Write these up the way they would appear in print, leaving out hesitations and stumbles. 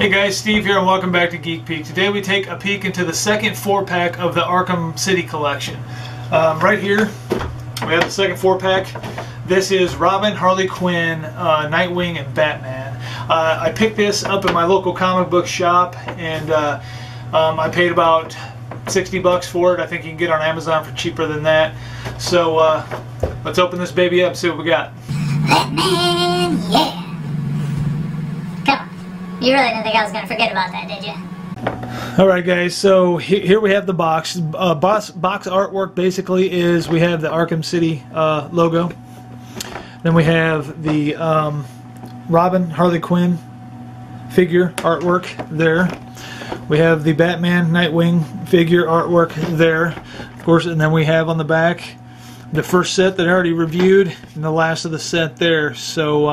Hey guys, Steve here and welcome back to Geek Peek. Today we take a peek into the second 4-pack of the Arkham City Collection. Right here we have the second 4-pack. This is Robin, Harley Quinn, Nightwing, and Batman. I picked this up at my local comic book shop and I paid about 60 bucks for it. I think you can get it on Amazon for cheaper than that. So let's open this baby up and see what we got. Batman, yeah! Come on. You really didn't think I was going to forget about that, did you? Alright guys, so here we have the box. Box artwork basically is we have the Arkham City logo. Then we have the Robin, Harley Quinn figure artwork there. We have the Batman, Nightwing figure artwork there. Of course, and then we have on the back the first set that I already reviewed and the last of the set there. So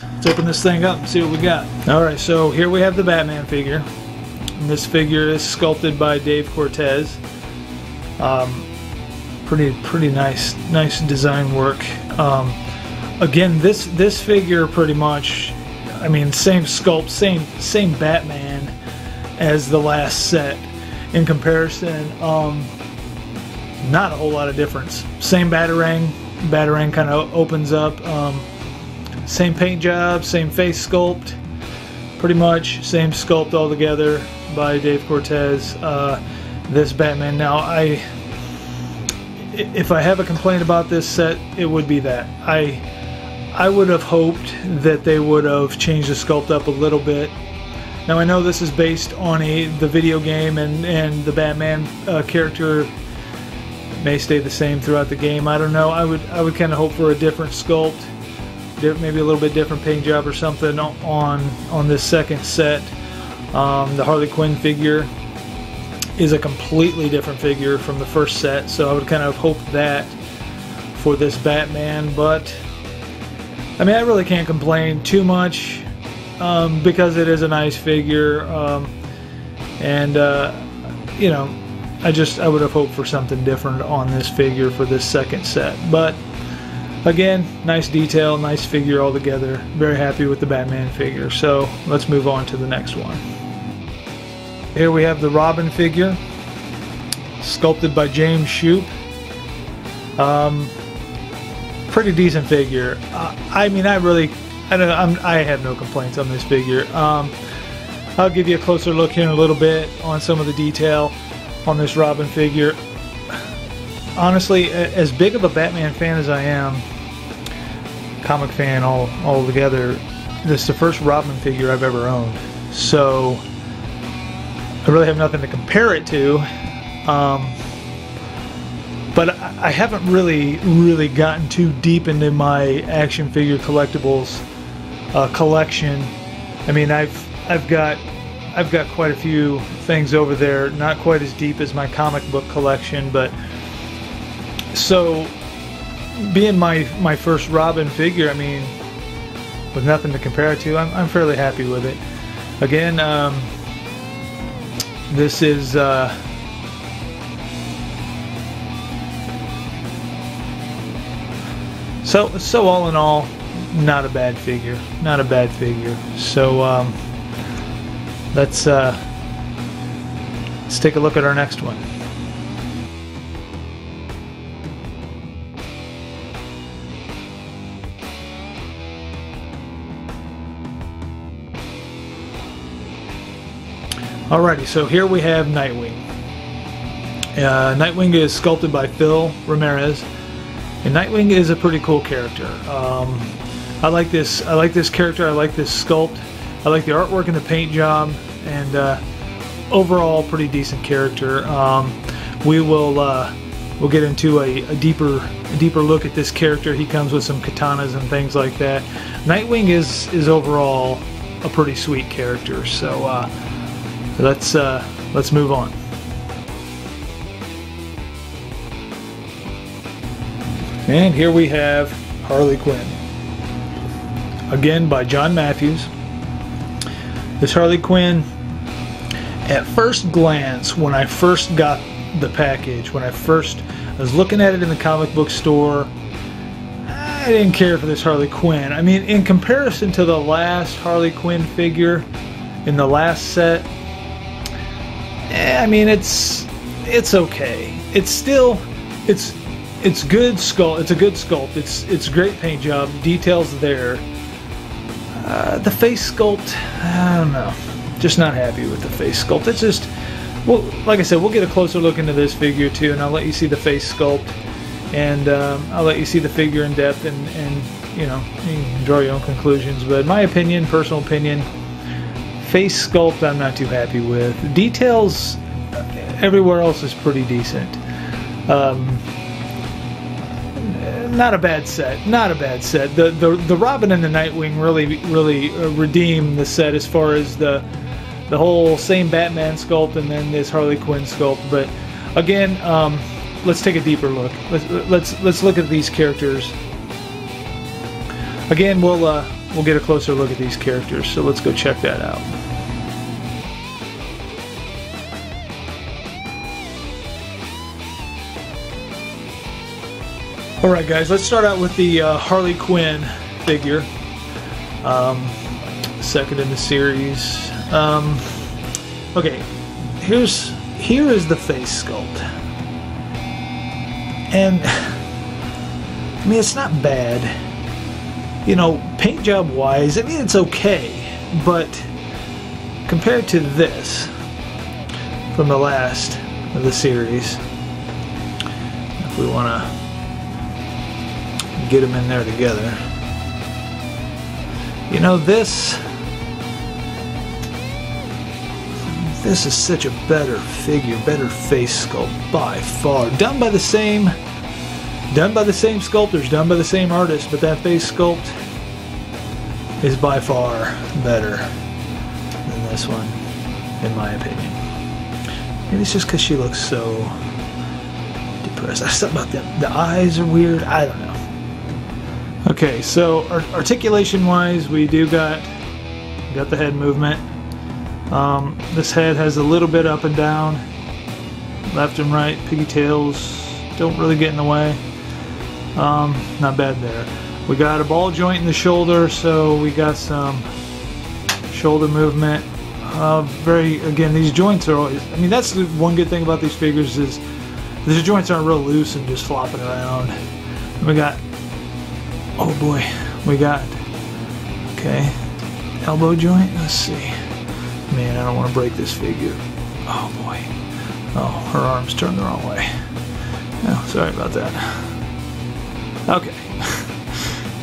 let's open this thing up and see what we got. Alright, so here we have the Batman figure. And this figure is sculpted by Dave Cortez. Pretty nice design work. Again, this figure pretty much, I mean, same sculpt, same Batman as the last set. In comparison, not a whole lot of difference. Same Batarang kind of opens up. Same paint job, same face sculpt, pretty much same sculpt altogether by Dave Cortez. This Batman. Now, if I have a complaint about this set, it would be that I would have hoped that they would have changed the sculpt up a little bit. Now I know this is based on the video game, and the Batman character may stay the same throughout the game. I don't know. I would kind of hope for a different sculpt, maybe a little bit different paint job or something on this second set. The Harley Quinn figure is a completely different figure from the first set, so I would kind of hope that for this Batman. But I mean, I really can't complain too much because it is a nice figure, and you know, I would have hoped for something different on this figure for this second set. But again, nice detail, nice figure altogether. Very happy with the Batman figure. So let's move on to the next one. Here we have the Robin figure, sculpted by James Shoup. Pretty decent figure. I mean, I have no complaints on this figure. I'll give you a closer look here in a little bit on some of the detail on this Robin figure. Honestly, as big of a Batman fan as I am, comic fan all together, this is the first Robin figure I've ever owned. So I really have nothing to compare it to. But I haven't really gotten too deep into my action figure collectibles collection. I mean, I've got quite a few things over there, not quite as deep as my comic book collection, but so being my first Robin figure, I mean, with nothing to compare it to, I'm fairly happy with it. Again, this is so all in all, not a bad figure. Not a bad figure. So let's take a look at our next one. Alrighty, so here we have Nightwing. Nightwing is sculpted by Phil Ramirez, and Nightwing is a pretty cool character. I like this character. I like this sculpt. I like the artwork and the paint job, and overall, pretty decent character. We'll get into a deeper look at this character. He comes with some katanas and things like that. Nightwing is overall a pretty sweet character. So let's move on. And here we have Harley Quinn, again by John Matthews. This Harley Quinn, at first glance, when I first got the package, when I was looking at it in the comic book store, I didn't care for this Harley Quinn. I mean, in comparison to the last Harley Quinn figure, in the last set. I mean, it's okay. It's still it's good sculpt. It's a good sculpt. It's great paint job. Details there. The face sculpt, I don't know. Just not happy with the face sculpt. It's just, well, like I said, we'll get a closer look into this figure too, and I'll let you see the face sculpt, and I'll let you see the figure in depth, and you know, you can draw your own conclusions. But my opinion, personal opinion, face sculpt I'm not too happy with. Details everywhere else is pretty decent. Not a bad set. Not a bad set. The Robin and the Nightwing really redeem the set as far as the whole same Batman sculpt and then this Harley Quinn sculpt. But again, let's take a deeper look. Let's look at these characters. Again, we'll get a closer look at these characters. So let's go check that out. Alright guys, let's start out with the Harley Quinn figure. Second in the series. Okay, here is the face sculpt. And I mean, it's not bad. You know, paint job wise, I mean, it's okay, but compared to this from the last of the series, if we want to get them in there together. You know, this is such a better figure, better face sculpt by far. Done by the same sculptors, done by the same artist, but that face sculpt is by far better than this one, in my opinion. Maybe it's just because she looks so depressed. Something about the eyes are weird. I don't know. Okay, so articulation wise, we do got the head movement. This head has a little bit up and down, left and right. Pigtails don't really get in the way. Not bad there. We got a ball joint in the shoulder, so we got some shoulder movement. Again, these joints are always, I mean, that's the one good thing about these figures is these joints aren't real loose and just flopping around. And we got, oh boy, we got, okay, elbow joint. Let's see. Man, I don't want to break this figure. Oh boy. Oh, her arm's turned the wrong way. Oh, sorry about that. Okay.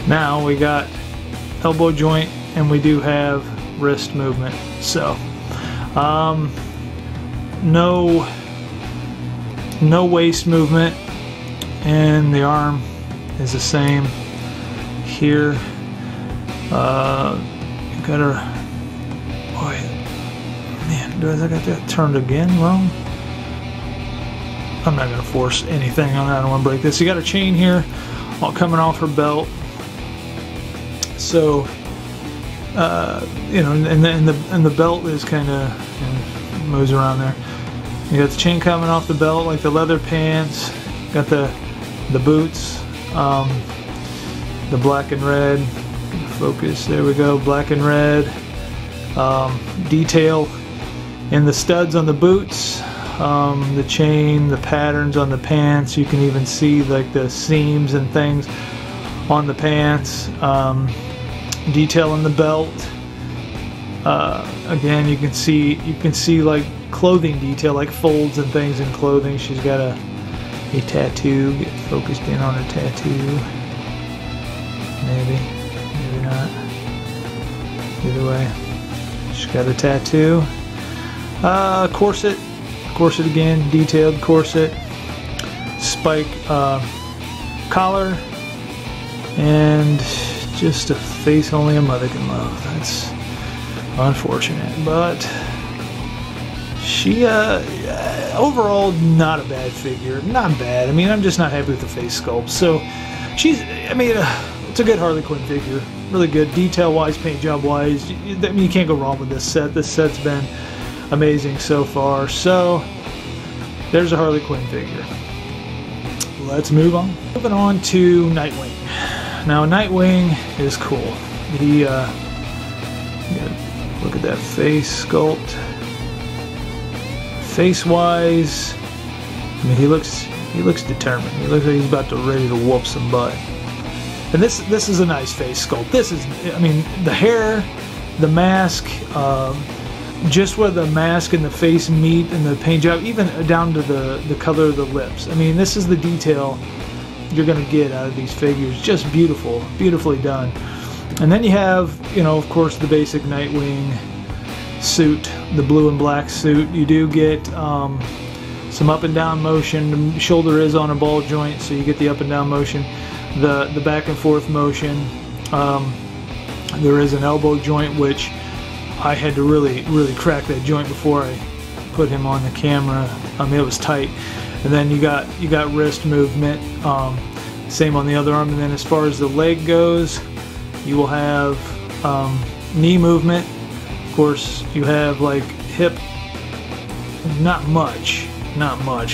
Now we got elbow joint, and we do have wrist movement. So, no waist movement, and the arm is the same here. You got her. Boy, man, do I got that turned again wrong? I'm not gonna force anything on that. I don't want to break this. You got a chain here, all coming off her belt. So, you know, and the belt is kind of, you know, moves around there. You got the chain coming off the belt, like the leather pants. Got the boots, the black and red. Focus. There we go. Black and red. Detail in the studs on the boots. The chain, the patterns on the pants. You can even see like the seams and things on the pants. Detail in the belt. Again, you can see like clothing detail, like folds and things in clothing. She's got a tattoo. Get focused in on her tattoo. Maybe not. Either way, she's got a tattoo. Corset again, detailed corset. Spike collar, and just a face only a mother can love. That's unfortunate, but she overall not a bad figure. Not bad. I mean, I'm just not happy with the face sculpt. So she's, I mean, it's a good Harley Quinn figure. Really good, detail wise, paint job wise. I mean, you can't go wrong with this set. This set's been amazing so far. So there's a Harley Quinn figure. Let's move on. Moving on to Nightwing. Now Nightwing is cool. He Look at that face sculpt. Face-wise, I mean, he looks determined. He looks like he's about to ready to whoop some butt. And this is a nice face sculpt. This is, I mean, the hair, the mask, just where the mask and the face meet and the paint job, even down to the color of the lips. I mean, this is the detail you're going to get out of these figures. Just beautiful, beautifully done. And then you have, you know, of course, the basic Nightwing suit, the blue and black suit. You do get some up and down motion. The shoulder is on a ball joint, so you get the up and down motion. The back and forth motion. There is an elbow joint, which I had to really crack that joint before I put him on the camera. I mean, it was tight. And then you got wrist movement. Same on the other arm. And then as far as the leg goes, you will have knee movement. Of course, you have like hip. Not much,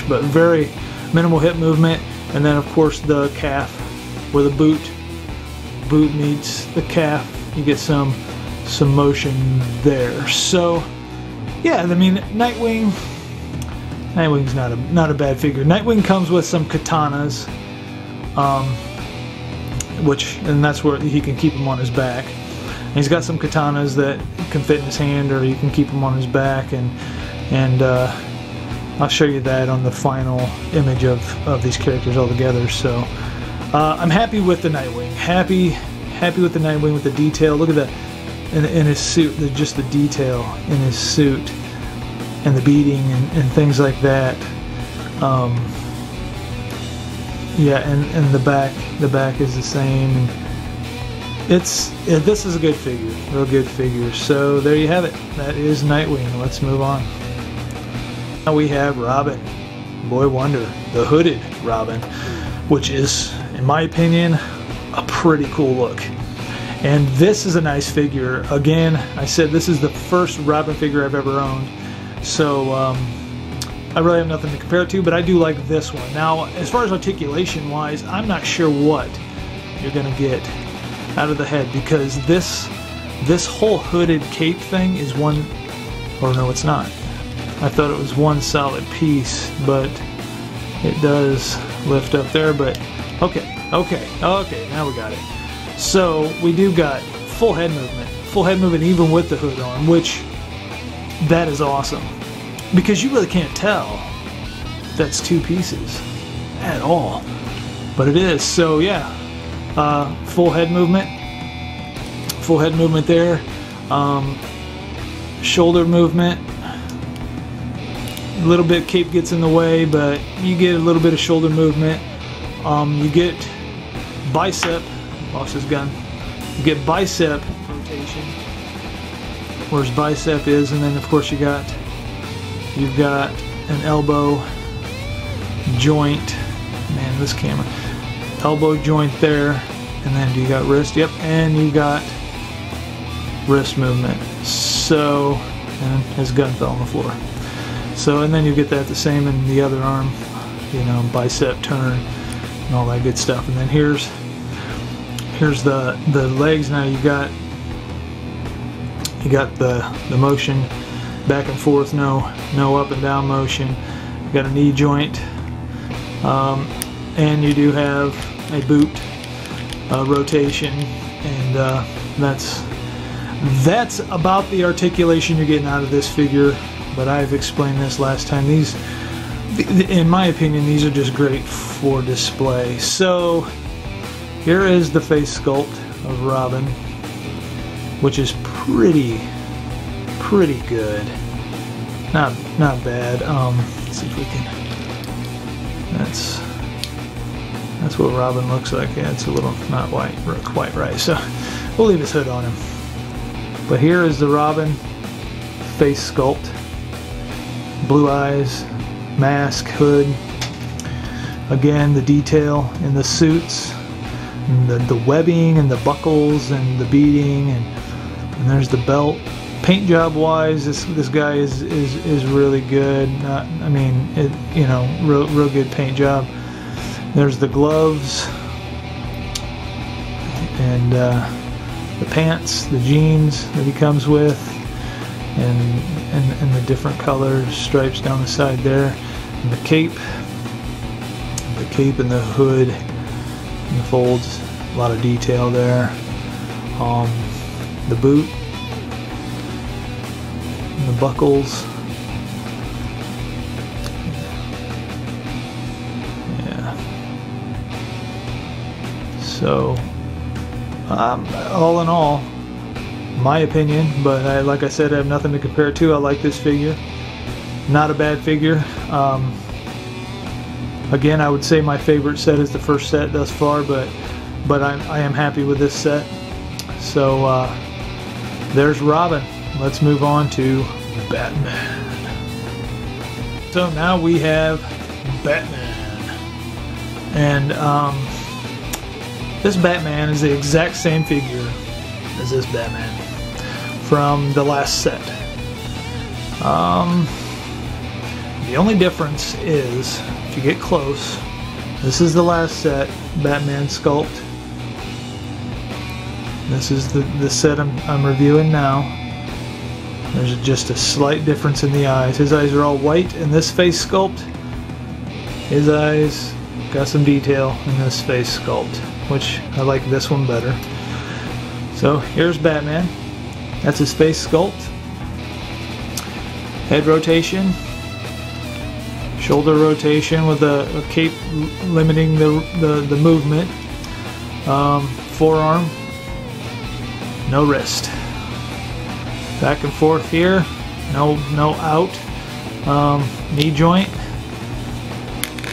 but very minimal hip movement. And then of course the calf, where the boot meets the calf. You get some motion there. So yeah, I mean, Nightwing's not a bad figure. Nightwing comes with some katanas, and that's where he can keep them on his back. And he's got some katanas that can fit in his hand, or you can keep them on his back, and I'll show you that on the final image of these characters all together. So I'm happy with the Nightwing. Happy with the Nightwing, with the detail. Look at that in his suit. Just the detail in his suit and the beading and things like that. Yeah, and the back is the same. And this is a good figure, real good figure. So there you have it. That is Nightwing. Let's move on. Now we have Robin, Boy Wonder, the hooded Robin, which is, in my opinion, a pretty cool look. And this is a nice figure. Again, I said this is the first Robin figure I've ever owned, so I really have nothing to compare it to, but I do like this one. Now, as far as articulation wise, I'm not sure what you're gonna get out of the head, because this whole hooded cape thing is one, or no, it's not. I thought it was one solid piece, but it does lift up there. But okay, now we got it. So we do got full head movement even with the hood on, which that is awesome, because you really can't tell that's two pieces at all, but it is. So yeah, full head movement there, shoulder movement. A little bit cape gets in the way, but you get a little bit of shoulder movement. You get bicep, lost his gun. You get bicep rotation, where his bicep is, and then of course you've got an elbow joint. Man, this camera. Elbow joint there, and then you got wrist. Yep, and you got wrist movement. So, and his gun fell on the floor. So, and then you get that the same in the other arm, you know, bicep turn and all that good stuff. And then here's the legs. Now you got the motion back and forth, no up and down motion. You got a knee joint, and you do have a boot rotation, and that's about the articulation you're getting out of this figure. But I've explained this last time. These, in my opinion, these are just great for display. So here is the face sculpt of Robin, which is pretty good. Not bad. Let's see if we can. That's what Robin looks like. Yeah, it's a little not quite right. So we'll leave his hood on him. But here is the Robin face sculpt. Blue eyes, mask, hood. Again, the detail in the suits, and the webbing and the buckles and the beading, and there's the belt. Paint job wise, this guy is really good. I mean, you know, real good paint job. There's the gloves and the pants, the jeans that he comes with. and the different colors, stripes down the side there, and the cape and the hood and the folds, a lot of detail there. The boot and the buckles. Yeah. So all in all, my opinion, but like I said, I have nothing to compare it to. I like this figure. Not a bad figure. Again, I would say my favorite set is the first set thus far, but I am happy with this set. So there's Robin. Let's move on to Batman. So now we have Batman, and this Batman is the exact same figure as this Batman from the last set. The only difference is, if you get close, this is the last set, Batman sculpt. This is the set I'm reviewing now. There's just a slight difference in the eyes. His eyes are all white in this face sculpt. His eyes got some detail in this face sculpt, which I like this one better. So here's Batman. That's his face sculpt. Head rotation. Shoulder rotation with a cape limiting the movement. Forearm. No wrist. Back and forth here. No out. Knee joint.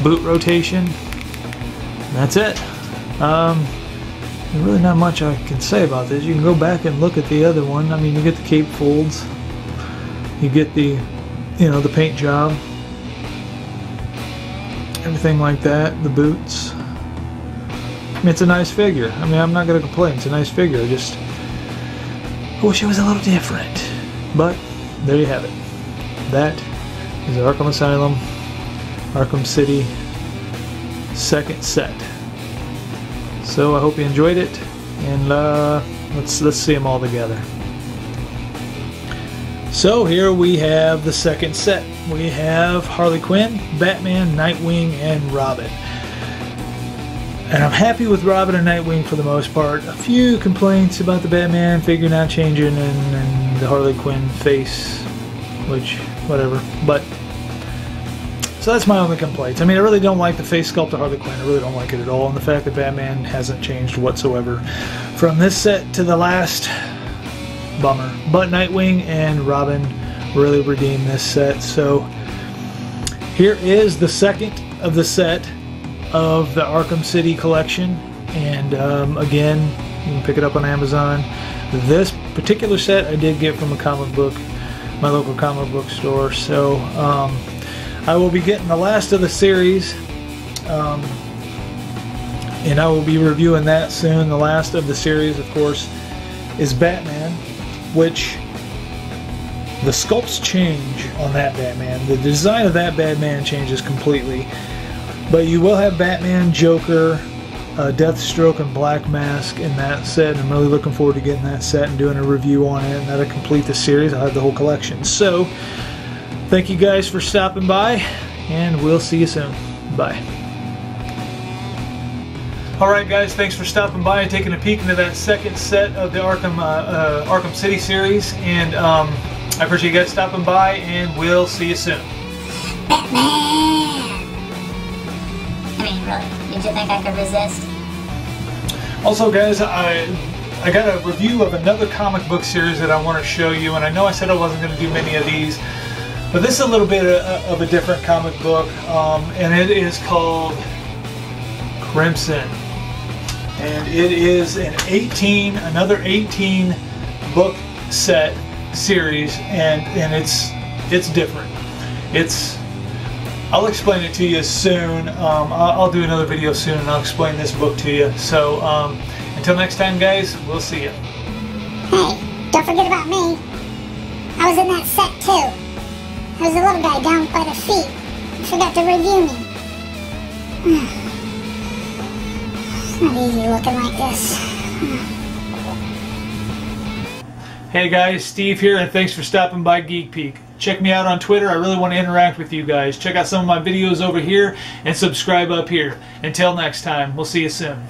Boot rotation. That's it. There's really not much I can say about this. You can go back and look at the other one. I mean, you get the cape folds. You get the, the paint job. Everything like that. The boots. I mean, it's a nice figure. I mean, I'm not going to complain. It's a nice figure. I just wish it was a little different. But there you have it. That is Arkham Asylum, Arkham City, second set. So I hope you enjoyed it, and let's see them all together. So here we have the second set. We have Harley Quinn, Batman, Nightwing, and Robin. And I'm happy with Robin and Nightwing for the most part. A few complaints about the Batman figure not changing and the Harley Quinn face, which, whatever. But, so that's my only complaints. I mean, I really don't like the face sculpt of Harley Quinn. I really don't like it at all. And the fact that Batman hasn't changed whatsoever from this set to the last, bummer. But Nightwing and Robin really redeemed this set. So here is the second of the set of the Arkham City Collection, and again, you can pick it up on Amazon. This particular set I did get from my local comic book store. So I will be getting the last of the series, and I will be reviewing that soon. The last of the series, of course, is Batman, which the sculpts change on that Batman. The design of that Batman changes completely. But you will have Batman, Joker, Deathstroke, and Black Mask in that set. I'm really looking forward to getting that set and doing a review on it. And that'll complete the series. I'll have the whole collection. So, thank you guys for stopping by, and we'll see you soon. Bye. Alright guys, thanks for stopping by and taking a peek into that second set of the Arkham City series. And I appreciate you guys stopping by, and we'll see you soon. Batman! I mean, really, did you think I could resist? Also guys, I got a review of another comic book series that I want to show you, and I know I said I wasn't going to do many of these, but this is a little bit of a different comic book, and it is called Crimson. And it is another 18 book set series, and it's different. I'll explain it to you soon. I'll do another video soon, and I'll explain this book to you. So until next time guys, we'll see you. Hey, don't forget about me. I was in that set too. I was the little guy down by the feet. You forgot to review me. It's not easy looking like this. Hey guys, Steve here, and thanks for stopping by Geek Peek. Check me out on Twitter. I really want to interact with you guys. Check out some of my videos over here and subscribe up here. Until next time, we'll see you soon.